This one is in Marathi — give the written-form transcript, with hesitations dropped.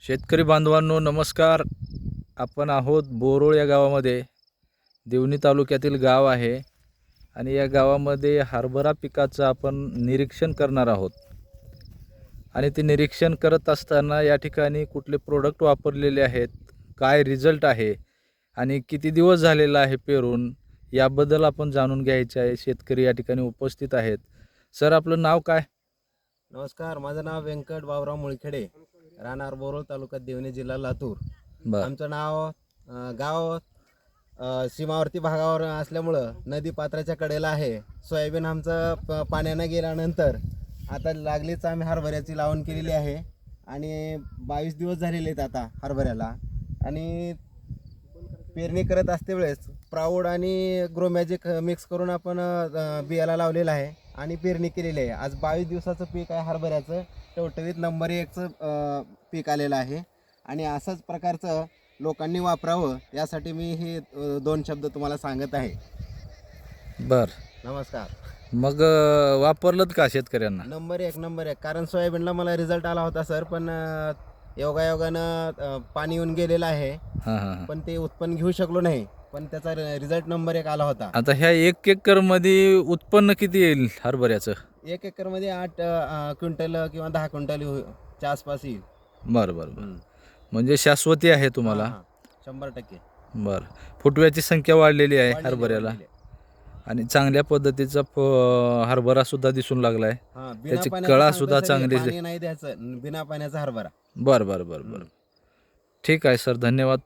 शेतकरी बांधवांनो नमस्कार. आपण आहोत बोरोळ या गावामध्ये. देवणी तालुक्यातील गाव आहे आणि या गावामध्ये हरभरा पिकाचं आपण निरीक्षण करणार आहोत. आणि ते निरीक्षण करत असताना या ठिकाणी कुठले प्रोडक्ट वापरलेले आहेत, काय रिझल्ट आहे आणि किती दिवस झालेला आहे पेरून, याबद्दल आपण जाणून घ्यायचे आहे. शेतकरी या ठिकाणी उपस्थित आहेत. सर, आपलं नाव काय? नमस्कार, माझं नाव व्यंकट बाबुराव मुळखेडे, राहणार बोरोळ, तालुका देवणी, जिल्हा लातूर. आमचं नाव गाव सीमावर्ती भागावर असल्यामुळं नदी पात्राच्या कडेला आहे. सोयाबीन आमचं पाण्यानं गेल्यानंतर आता लागलीच आम्ही हरभऱ्याची लावण केलेली आहे आणि 22 दिवस झालेले आहेत आता हरभऱ्याला. आणि पेरणी करत असते वेळेस प्राऊड आणि ग्रोमॅजिक मिक्स करून आपण बियाला लावलेलं आहे आणि पेरणी केलेली आहे. आज 22 दिवसाचं पीक आहे हरभऱ्याचं. टवटवीत नंबर 1चं पीक आलेलं आहे आणि असाच प्रकारचं लोकांनी वापरावं यासाठी मी हे 2 शब्द तुम्हाला सांगत आहे. नमस्कार. मग वापरलं का शेतकऱ्यांना? नंबर 1 कारण सोयाबीनला मला रिझल्ट आला होता सर, पण योगायोगानं पाणी येऊन गेलेलं आहे. पण ते उत्पन्न घेऊ शकलो नाही, पण त्याचा रिझल्ट नंबर 1 आला होता. आता ह्या 1 एकर मध्ये उत्पन्न किती येईल हरभऱ्याचं? 1 एकरमध्ये 8 क्विंटल किंवा 10 क्विंटल च्या आसपास येईल. बरं. म्हणजे शाश्वती आहे तुम्हाला? 100%. बरं. फुटव्याची संख्या वाढलेली आहे हरभऱ्याला वाढलेली. आणि चांगल्या पद्धतीचा हरभरा सुद्धा दिसून लागलाय. त्याची कळा सुद्धा चांगली पाणी नाही द्यायचं, बिना पाण्याचा हरभरा. बरं. ठीक आहे सर, धन्यवाद.